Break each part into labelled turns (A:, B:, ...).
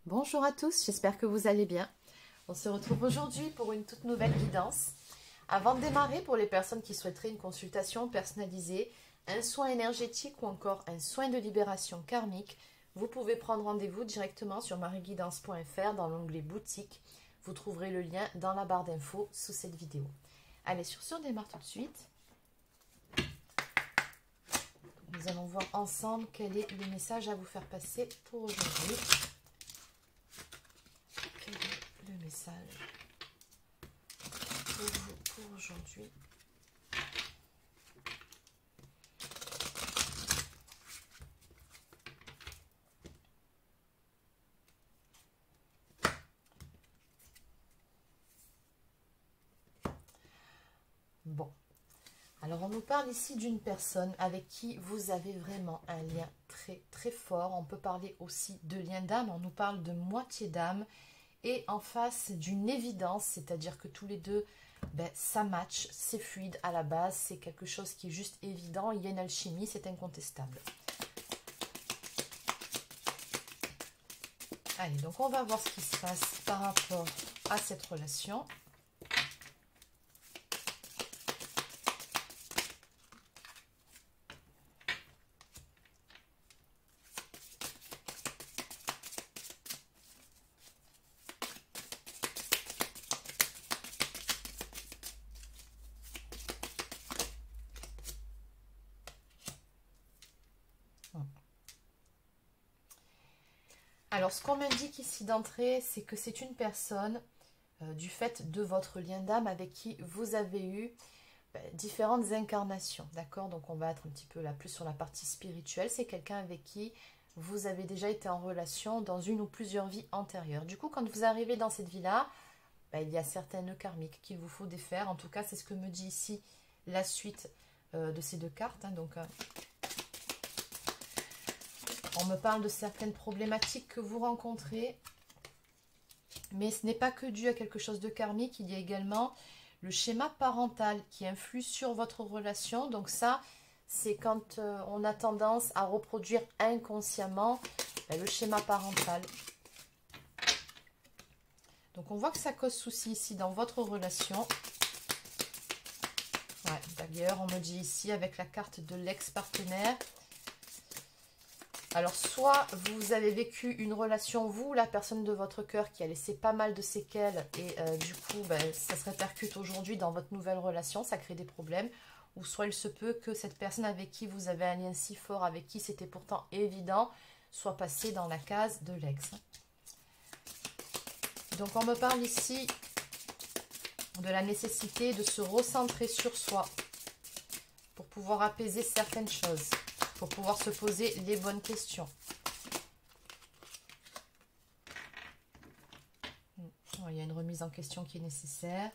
A: Bonjour à tous, j'espère que vous allez bien. On se retrouve aujourd'hui pour une toute nouvelle guidance. Avant de démarrer, pour les personnes qui souhaiteraient une consultation personnalisée, un soin énergétique ou encore un soin de libération karmique, vous pouvez prendre rendez-vous directement sur marieguidance.fr dans l'onglet boutique. Vous trouverez le lien dans la barre d'infos sous cette vidéo. Allez, sur ce, on démarre tout de suite. Nous allons voir ensemble quel est le message à vous faire passer pour aujourd'hui. Quel est le message pour vous pour aujourd'hui? Bon, alors on nous parle ici d'une personne avec qui vous avez vraiment un lien très très fort. On peut parler aussi de lien d'âme, on nous parle de moitié d'âme et en face d'une évidence, c'est-à-dire que tous les deux, ça match, c'est fluide à la base, c'est quelque chose qui est juste évident, il y a une alchimie, c'est incontestable. Allez, donc on va voir ce qui se passe par rapport à cette relation. Alors, ce qu'on m'indique ici d'entrée, c'est que c'est une personne, du fait de votre lien d'âme, avec qui vous avez eu différentes incarnations, d'accord? Donc, on va être un petit peu là plus sur la partie spirituelle. C'est quelqu'un avec qui vous avez déjà été en relation dans une ou plusieurs vies antérieures. Du coup, quand vous arrivez dans cette vie-là, il y a certains nœuds karmiques qu'il vous faut défaire. En tout cas, c'est ce que me dit ici la suite de ces deux cartes. Hein, donc, on me parle de certaines problématiques que vous rencontrez, mais ce n'est pas que dû à quelque chose de karmique, il y a également le schéma parental qui influe sur votre relation. Donc ça, c'est quand on a tendance à reproduire inconsciemment le schéma parental. Donc on voit que ça cause souci ici dans votre relation. Ouais, d'ailleurs, on me dit ici avec la carte de l'ex-partenaire. Alors, soit vous avez vécu une relation, vous, la personne de votre cœur, qui a laissé pas mal de séquelles et du coup, ça se répercute aujourd'hui dans votre nouvelle relation, ça crée des problèmes. Ou soit il se peut que cette personne avec qui vous avez un lien si fort, avec qui c'était pourtant évident, soit passée dans la case de l'ex. Donc, on me parle ici de la nécessité de se recentrer sur soi pour pouvoir apaiser certaines choses. Pour pouvoir se poser les bonnes questions. Il y a une remise en question qui est nécessaire.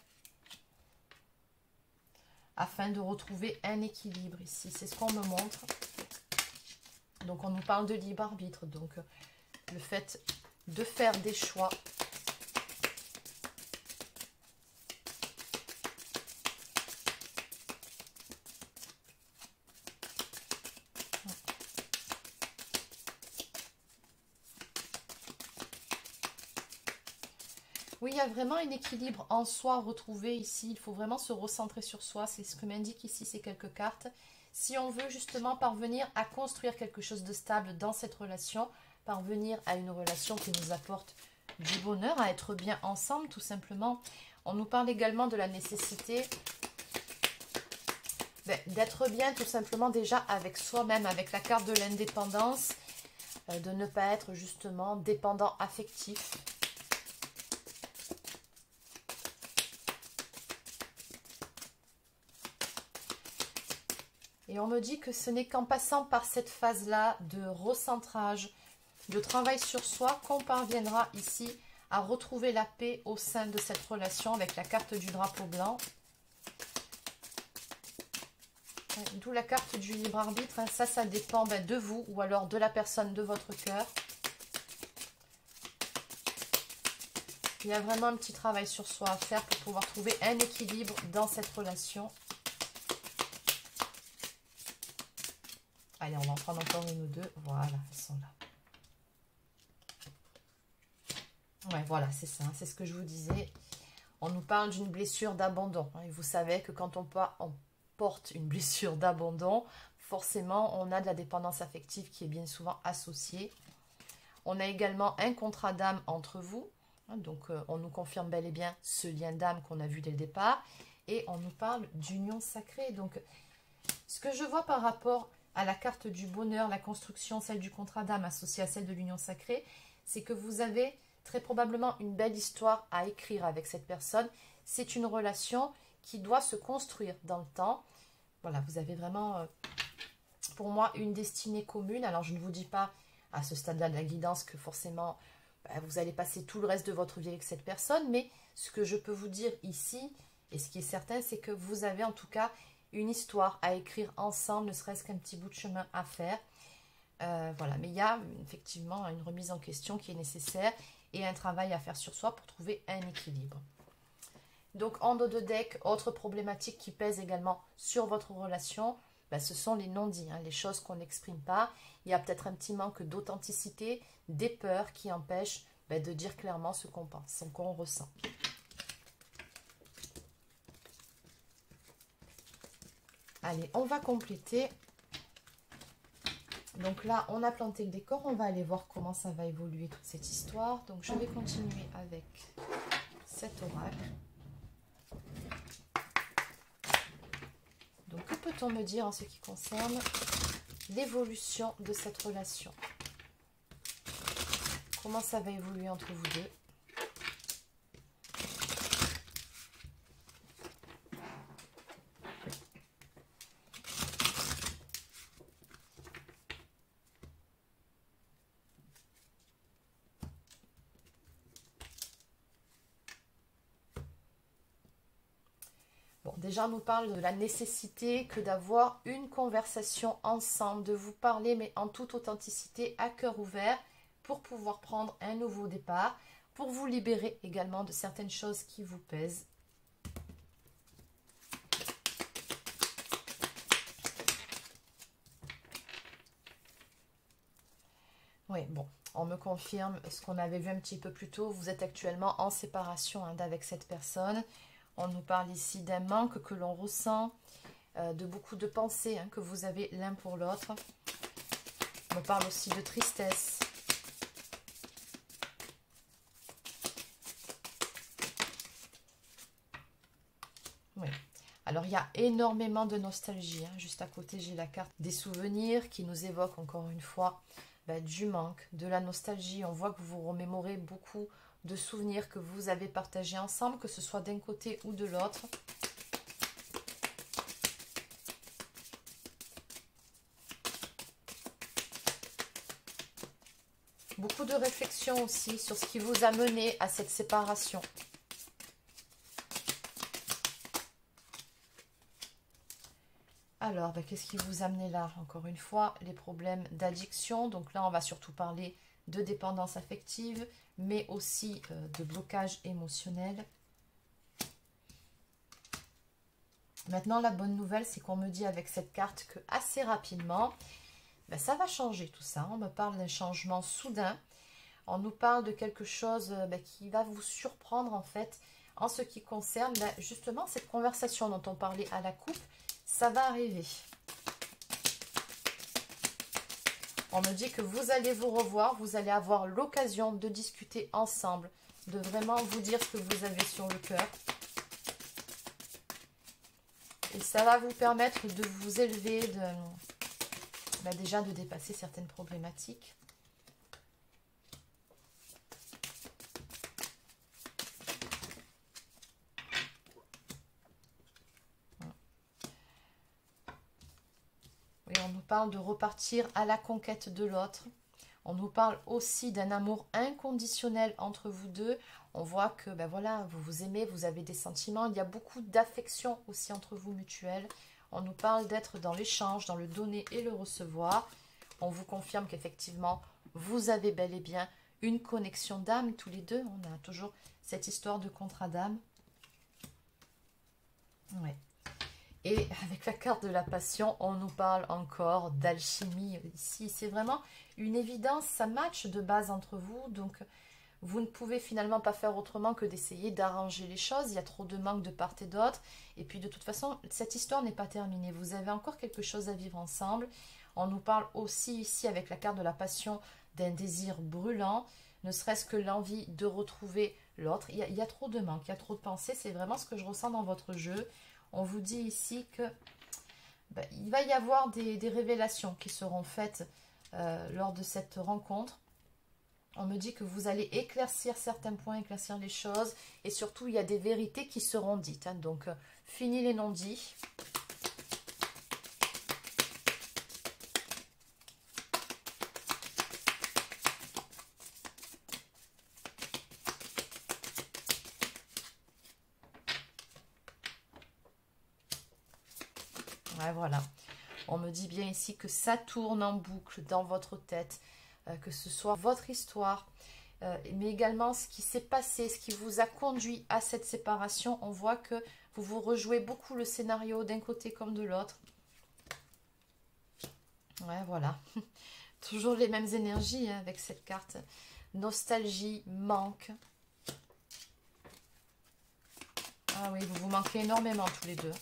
A: Afin de retrouver un équilibre ici. C'est ce qu'on me montre. Donc on nous parle de libre arbitre. Donc le fait de faire des choix. Oui, il y a vraiment un équilibre en soi retrouvé ici. Il faut vraiment se recentrer sur soi. C'est ce que m'indiquent ici ces quelques cartes. Si on veut justement parvenir à construire quelque chose de stable dans cette relation, parvenir à une relation qui nous apporte du bonheur, à être bien ensemble tout simplement. On nous parle également de la nécessité d'être bien tout simplement déjà avec soi-même, avec la carte de l'indépendance, de ne pas être justement dépendant affectif. Et on me dit que ce n'est qu'en passant par cette phase-là de recentrage, de travail sur soi, qu'on parviendra ici à retrouver la paix au sein de cette relation avec la carte du drapeau blanc. D'où la carte du libre arbitre. Ça dépend de vous ou alors de la personne de votre cœur. Il y a vraiment un petit travail sur soi à faire pour pouvoir trouver un équilibre dans cette relation. Allez, on va en prendre encore une ou deux. Voilà, elles sont là. Ouais, voilà, c'est ça, c'est ce que je vous disais. On nous parle d'une blessure d'abandon. Et vous savez que quand on porte une blessure d'abandon, forcément, on a de la dépendance affective qui est bien souvent associée. On a également un contrat d'âme entre vous. Donc, on nous confirme bel et bien ce lien d'âme qu'on a vu dès le départ. Et on nous parle d'union sacrée. Donc, ce que je vois par rapport à la carte du bonheur, la construction, celle du contrat d'âme associée à celle de l'union sacrée, c'est que vous avez très probablement une belle histoire à écrire avec cette personne. C'est une relation qui doit se construire dans le temps. Voilà, vous avez vraiment, pour moi, une destinée commune. Alors, je ne vous dis pas à ce stade-là de la guidance que forcément, vous allez passer tout le reste de votre vie avec cette personne. Mais ce que je peux vous dire ici, et ce qui est certain, c'est que vous avez en tout cas une histoire à écrire ensemble, ne serait-ce qu'un petit bout de chemin à faire. Voilà, mais il y a effectivement une remise en question qui est nécessaire et un travail à faire sur soi pour trouver un équilibre. Donc en dos de deck, autre problématique qui pèse également sur votre relation, ce sont les non-dits, les choses qu'on n'exprime pas. Il y a peut-être un petit manque d'authenticité, des peurs qui empêchent de dire clairement ce qu'on pense, ce qu'on ressent. Allez, on va compléter. Donc là, on a planté le décor. On va aller voir comment ça va évoluer toute cette histoire. Donc je vais continuer avec cet oracle. Donc que peut-on me dire en ce qui concerne l'évolution de cette relation? Comment ça va évoluer entre vous deux? Déjà, on nous parle de la nécessité que d'avoir une conversation ensemble, de vous parler, mais en toute authenticité, à cœur ouvert, pour pouvoir prendre un nouveau départ, pour vous libérer également de certaines choses qui vous pèsent. Oui, bon, on me confirme ce qu'on avait vu un petit peu plus tôt. Vous êtes actuellement en séparation avec cette personne. On nous parle ici d'un manque que l'on ressent, de beaucoup de pensées que vous avez l'un pour l'autre. On me parle aussi de tristesse. Oui. Alors, il y a énormément de nostalgie. Juste à côté, j'ai la carte des souvenirs qui nous évoque encore une fois du manque, de la nostalgie. On voit que vous remémorez beaucoup de souvenirs que vous avez partagés ensemble, que ce soit d'un côté ou de l'autre. Beaucoup de réflexion aussi sur ce qui vous a mené à cette séparation. Alors, qu'est-ce qui vous a amené là? Encore une fois, les problèmes d'addiction. Donc là, on va surtout parler de dépendance affective, mais aussi de blocage émotionnel. Maintenant, la bonne nouvelle, c'est qu'on me dit avec cette carte que assez rapidement, ça va changer tout ça. On me parle d'un changement soudain. On nous parle de quelque chose qui va vous surprendre en fait en ce qui concerne justement cette conversation dont on parlait à la coupe. Ça va arriver. On me dit que vous allez vous revoir, vous allez avoir l'occasion de discuter ensemble, de vraiment vous dire ce que vous avez sur le cœur. Et ça va vous permettre de vous élever, déjà de dépasser certaines problématiques. On nous parle de repartir à la conquête de l'autre. On nous parle aussi d'un amour inconditionnel entre vous deux. On voit que voilà, vous vous aimez, vous avez des sentiments. Il y a beaucoup d'affection aussi entre vous mutuelle. On nous parle d'être dans l'échange, dans le donner et le recevoir. On vous confirme qu'effectivement, vous avez bel et bien une connexion d'âme tous les deux. On a toujours cette histoire de contrat d'âme. Ouais. Et avec la carte de la passion, on nous parle encore d'alchimie ici. C'est vraiment une évidence, ça match de base entre vous. Donc Vous ne pouvez finalement pas faire autrement que d'essayer d'arranger les choses. Il y a trop de manque de part et d'autre. Et puis de toute façon, cette histoire n'est pas terminée. Vous avez encore quelque chose à vivre ensemble. On nous parle aussi ici avec la carte de la passion d'un désir brûlant, ne serait-ce que l'envie de retrouver l'autre. Il y a trop de manque, il y a trop de pensées. C'est vraiment ce que je ressens dans votre jeu. On vous dit ici que il va y avoir des révélations qui seront faites lors de cette rencontre. On me dit que vous allez éclaircir certains points, éclaircir les choses. Et surtout, il y a des vérités qui seront dites. Hein. Donc, fini les non-dits. Ouais, voilà. On me dit bien ici que ça tourne en boucle dans votre tête. Que ce soit votre histoire, mais également ce qui s'est passé, ce qui vous a conduit à cette séparation. On voit que vous vous rejouez beaucoup le scénario d'un côté comme de l'autre. Ouais, voilà. Toujours les mêmes énergies hein, avec cette carte. Nostalgie, manque. Ah oui, vous vous manquez énormément tous les deux.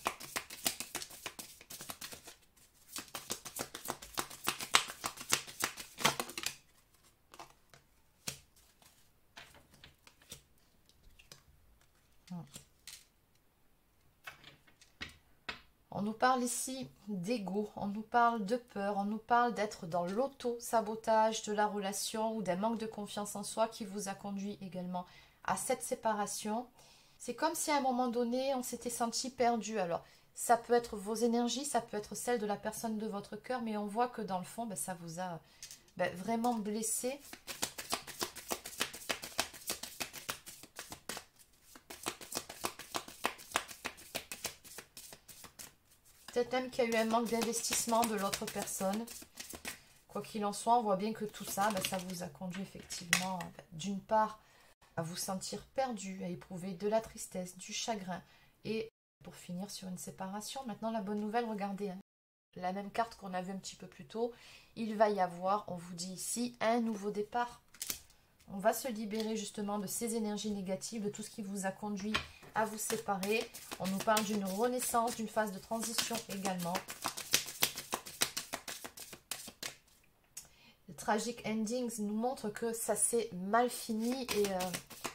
A: On nous parle ici d'ego, on nous parle de peur, on nous parle d'être dans l'auto-sabotage de la relation ou d'un manque de confiance en soi qui vous a conduit également à cette séparation. C'est comme si à un moment donné, on s'était senti perdu. Alors, ça peut être vos énergies, ça peut être celle de la personne de votre cœur, mais on voit que dans le fond, ça vous a vraiment blessé. Peut-être même qu'il y a eu un manque d'investissement de l'autre personne. Quoi qu'il en soit, on voit bien que tout ça, ça vous a conduit effectivement, d'une part, à vous sentir perdu, à éprouver de la tristesse, du chagrin, et pour finir sur une séparation. Maintenant, la bonne nouvelle, regardez, hein, la même carte qu'on a vue un petit peu plus tôt, il va y avoir, on vous dit ici, un nouveau départ. On va se libérer justement de ces énergies négatives, de tout ce qui vous a conduit à vous séparer. On nous parle d'une renaissance, d'une phase de transition également. Le Tragic Endings nous montre que ça s'est mal fini et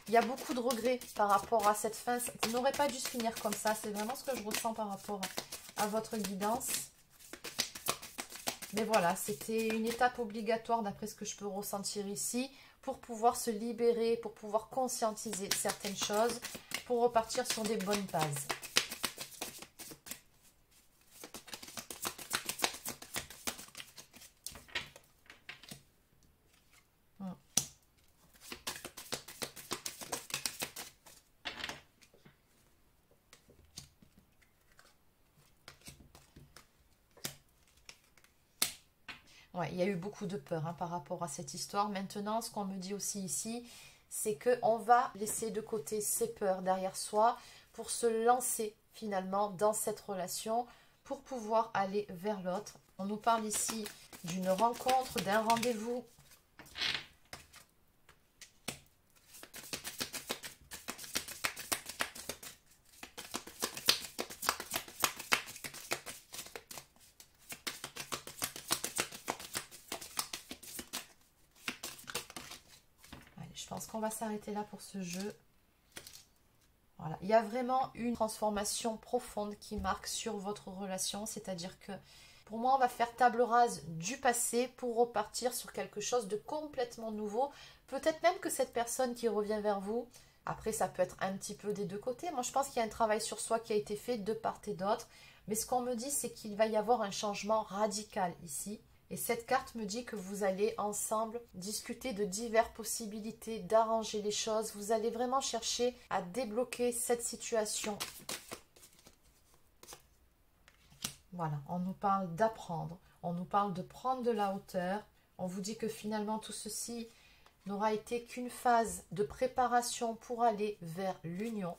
A: il y a beaucoup de regrets par rapport à cette fin. Ça n'aurait pas dû se finir comme ça. C'est vraiment ce que je ressens par rapport à votre guidance. Mais voilà, c'était une étape obligatoire d'après ce que je peux ressentir ici pour pouvoir se libérer, pour pouvoir conscientiser certaines choses, pour repartir sur des bonnes bases. Ouais, il y a eu beaucoup de peur hein, par rapport à cette histoire. Maintenant, ce qu'on me dit aussi ici, c'est qu'on va laisser de côté ces peurs derrière soi pour se lancer finalement dans cette relation, pour pouvoir aller vers l'autre. On nous parle ici d'une rencontre, d'un rendez-vous. Je pense qu'on va s'arrêter là pour ce jeu. Voilà. Il y a vraiment une transformation profonde qui marque sur votre relation. C'est-à-dire que pour moi, on va faire table rase du passé pour repartir sur quelque chose de complètement nouveau. Peut-être même que cette personne qui revient vers vous, après ça peut être un petit peu des deux côtés. Moi, je pense qu'il y a un travail sur soi qui a été fait de part et d'autre. Mais ce qu'on me dit, c'est qu'il va y avoir un changement radical ici. Et cette carte me dit que vous allez ensemble discuter de diverses possibilités d'arranger les choses. Vous allez vraiment chercher à débloquer cette situation. Voilà, on nous parle d'apprendre. On nous parle de prendre de la hauteur. On vous dit que finalement tout ceci n'aura été qu'une phase de préparation pour aller vers l'union.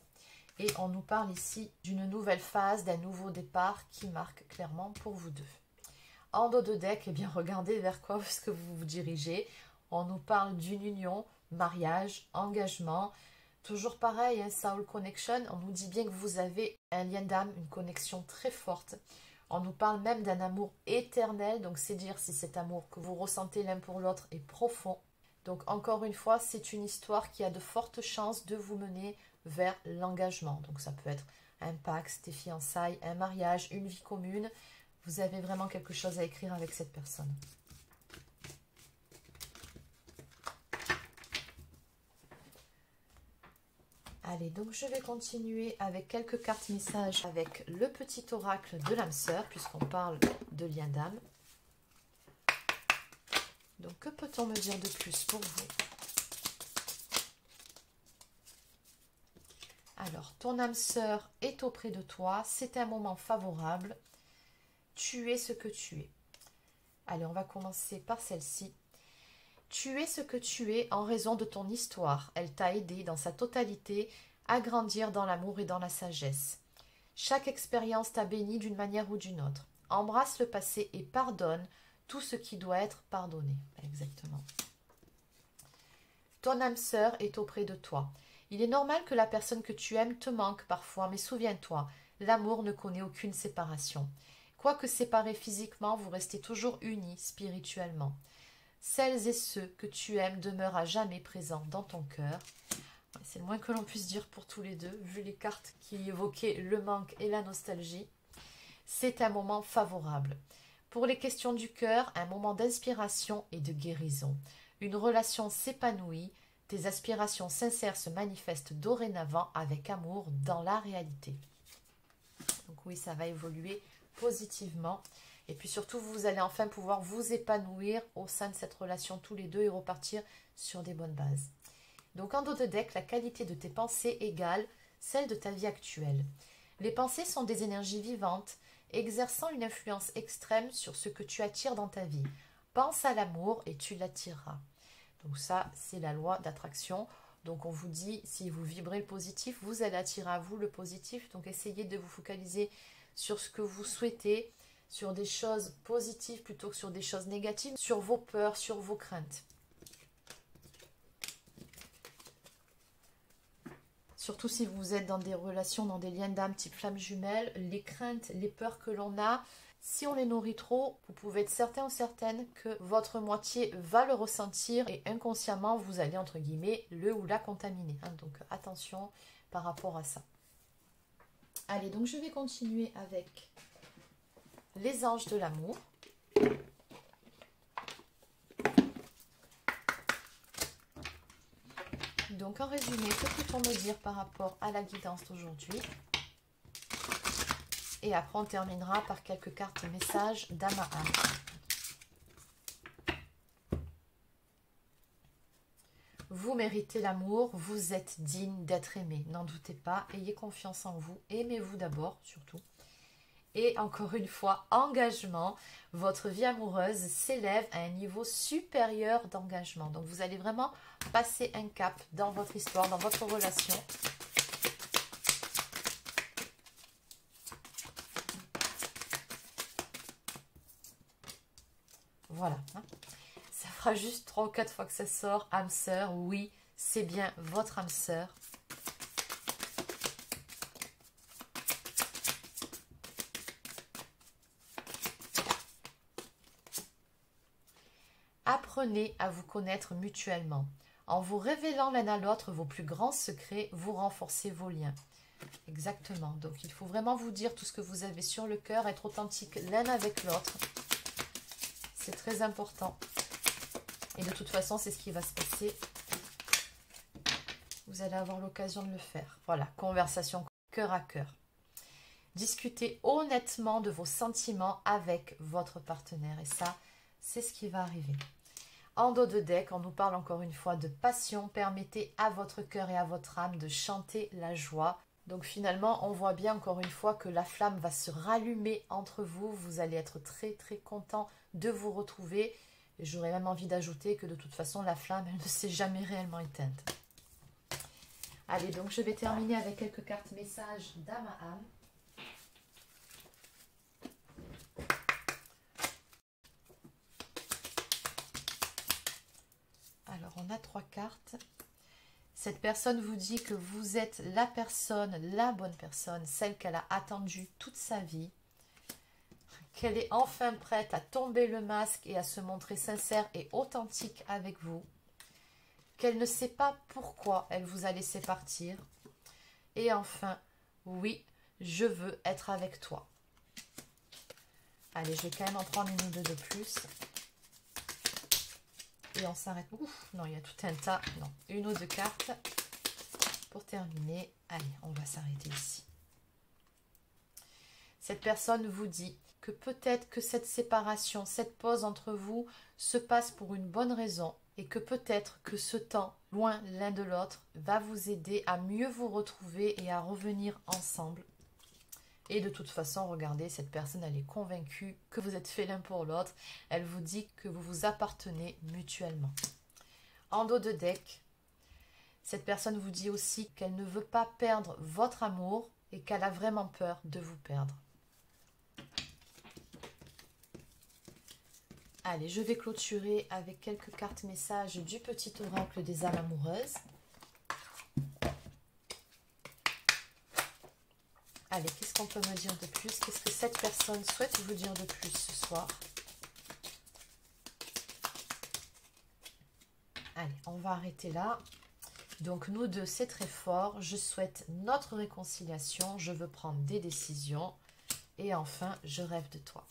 A: Et on nous parle ici d'une nouvelle phase, d'un nouveau départ qui marque clairement pour vous deux. En dos de deck, eh bien, regardez vers quoi est-ce que vous vous dirigez. On nous parle d'une union, mariage, engagement. Toujours pareil, hein, Soul Connection, on nous dit bien que vous avez un lien d'âme, une connexion très forte. On nous parle même d'un amour éternel, donc c'est dire si cet amour que vous ressentez l'un pour l'autre est profond. Donc encore une fois, c'est une histoire qui a de fortes chances de vous mener vers l'engagement. Donc ça peut être un pacte, des fiançailles, un mariage, une vie commune. Vous avez vraiment quelque chose à écrire avec cette personne. Allez, donc je vais continuer avec quelques cartes messages avec le petit oracle de l'âme sœur, puisqu'on parle de lien d'âme. Donc, que peut-on me dire de plus pour vous? Alors, ton âme sœur est auprès de toi, c'est un moment favorable. Tu es ce que tu es. Allez, on va commencer par celle-ci. Tu es ce que tu es en raison de ton histoire. Elle t'a aidé dans sa totalité à grandir dans l'amour et dans la sagesse. Chaque expérience t'a béni d'une manière ou d'une autre. Embrasse le passé et pardonne tout ce qui doit être pardonné. Exactement. Ton âme sœur est auprès de toi. Il est normal que la personne que tu aimes te manque parfois, mais souviens-toi, l'amour ne connaît aucune séparation. Quoique séparés physiquement, vous restez toujours unis spirituellement. Celles et ceux que tu aimes demeurent à jamais présents dans ton cœur. C'est le moins que l'on puisse dire pour tous les deux, vu les cartes qui évoquaient le manque et la nostalgie. C'est un moment favorable. Pour les questions du cœur, un moment d'inspiration et de guérison. Une relation s'épanouit, tes aspirations sincères se manifestent dorénavant avec amour dans la réalité. Donc oui, ça va évoluer positivement. Et puis surtout, vous allez enfin pouvoir vous épanouir au sein de cette relation tous les deux et repartir sur des bonnes bases. Donc en dos de deck, la qualité de tes pensées égale celle de ta vie actuelle. Les pensées sont des énergies vivantes, exerçant une influence extrême sur ce que tu attires dans ta vie. Pense à l'amour et tu l'attireras. Donc ça, c'est la loi d'attraction. Donc on vous dit, si vous vibrez le positif, vous allez attirer à vous le positif. Donc essayez de vous focaliser sur ce que vous souhaitez, sur des choses positives plutôt que sur des choses négatives, sur vos peurs, sur vos craintes. Surtout si vous êtes dans des relations, dans des liens d'âme type flamme jumelle, les craintes, les peurs que l'on a, si on les nourrit trop, vous pouvez être certain ou certaine que votre moitié va le ressentir et inconsciemment, vous allez, entre guillemets, le ou la contaminer. Donc attention par rapport à ça. Allez, donc je vais continuer avec les anges de l'amour. Donc en résumé, que peut-on me dire par rapport à la guidance d'aujourd'hui? Et après on terminera par quelques cartes messages d'âme à âme. Vous méritez l'amour, vous êtes digne d'être aimé, n'en doutez pas, ayez confiance en vous, aimez-vous d'abord surtout. Et encore une fois, engagement, votre vie amoureuse s'élève à un niveau supérieur d'engagement. Donc vous allez vraiment passer un cap dans votre histoire, dans votre relation. Voilà. Ça fera juste 3 ou 4 fois que ça sort. Âme sœur, oui, c'est bien votre âme sœur. Apprenez à vous connaître mutuellement. En vous révélant l'un à l'autre vos plus grands secrets, vous renforcez vos liens. Exactement. Donc, il faut vraiment vous dire tout ce que vous avez sur le cœur, être authentique l'un avec l'autre. C'est très important. Et de toute façon, c'est ce qui va se passer. Vous allez avoir l'occasion de le faire. Voilà, conversation cœur à cœur. Discutez honnêtement de vos sentiments avec votre partenaire. Et ça, c'est ce qui va arriver. En dos de deck, on nous parle encore une fois de passion. Permettez à votre cœur et à votre âme de chanter la joie. Donc finalement, on voit bien encore une fois que la flamme va se rallumer entre vous. Vous allez être très très content de vous retrouver. Et j'aurais même envie d'ajouter que de toute façon, la flamme, elle ne s'est jamais réellement éteinte. Allez, donc je vais terminer avec quelques cartes messages d'âme à âme. Alors, on a 3 cartes. Cette personne vous dit que vous êtes la personne, la bonne personne, celle qu'elle a attendue toute sa vie. Qu'elle est enfin prête à tomber le masque et à se montrer sincère et authentique avec vous. Qu'elle ne sait pas pourquoi elle vous a laissé partir. Et enfin, oui, je veux être avec toi. Allez, je vais quand même en prendre une ou deux de plus. Et on s'arrête. Ouf, non, il y a tout un tas. Non, une ou deux cartes pour terminer. Allez, on va s'arrêter ici. Cette personne vous dit que peut-être que cette séparation, cette pause entre vous se passe pour une bonne raison et que peut-être que ce temps, loin l'un de l'autre, va vous aider à mieux vous retrouver et à revenir ensemble. Et de toute façon, regardez, cette personne, elle est convaincue que vous êtes faits l'un pour l'autre. Elle vous dit que vous vous appartenez mutuellement. En dos de deck, cette personne vous dit aussi qu'elle ne veut pas perdre votre amour et qu'elle a vraiment peur de vous perdre. Allez, je vais clôturer avec quelques cartes messages du petit oracle des âmes amoureuses. Allez, qu'est-ce qu'on peut me dire de plus? Qu'est-ce que cette personne souhaite vous dire de plus ce soir? Allez, on va arrêter là. Donc, nous deux, c'est très fort. Je souhaite notre réconciliation. Je veux prendre des décisions. Et enfin, je rêve de toi.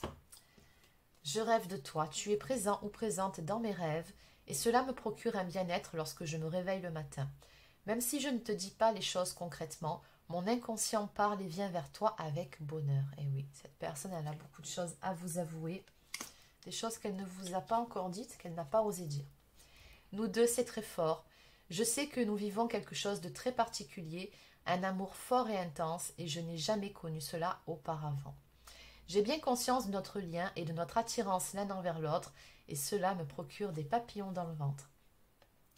A: Je rêve de toi. Tu es présent ou présente dans mes rêves. Et cela me procure un bien-être lorsque je me réveille le matin. Même si je ne te dis pas les choses concrètement, mon inconscient parle et vient vers toi avec bonheur. Et oui, cette personne, elle a beaucoup de choses à vous avouer. Des choses qu'elle ne vous a pas encore dites, qu'elle n'a pas osé dire. Nous deux, c'est très fort. Je sais que nous vivons quelque chose de très particulier, un amour fort et intense, et je n'ai jamais connu cela auparavant. J'ai bien conscience de notre lien et de notre attirance l'un envers l'autre, et cela me procure des papillons dans le ventre.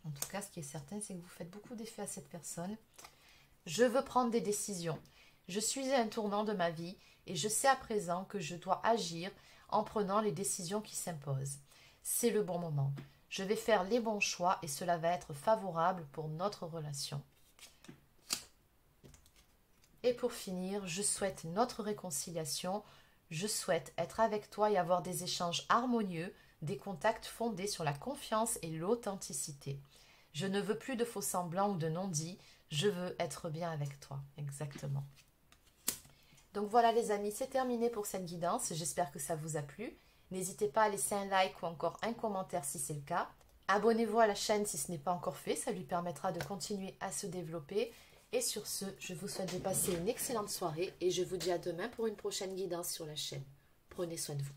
A: En tout cas, ce qui est certain, c'est que vous faites beaucoup d'effet à cette personne. Je veux prendre des décisions. Je suis à un tournant de ma vie et je sais à présent que je dois agir en prenant les décisions qui s'imposent. C'est le bon moment. Je vais faire les bons choix et cela va être favorable pour notre relation. Et pour finir, je souhaite notre réconciliation. Je souhaite être avec toi et avoir des échanges harmonieux, des contacts fondés sur la confiance et l'authenticité. Je ne veux plus de faux semblants ou de non-dits. Je veux être bien avec toi. Exactement. Donc voilà les amis, c'est terminé pour cette guidance. J'espère que ça vous a plu. N'hésitez pas à laisser un like ou encore un commentaire si c'est le cas. Abonnez-vous à la chaîne si ce n'est pas encore fait. Ça lui permettra de continuer à se développer. Et sur ce, je vous souhaite de passer une excellente soirée et je vous dis à demain pour une prochaine guidance sur la chaîne. Prenez soin de vous.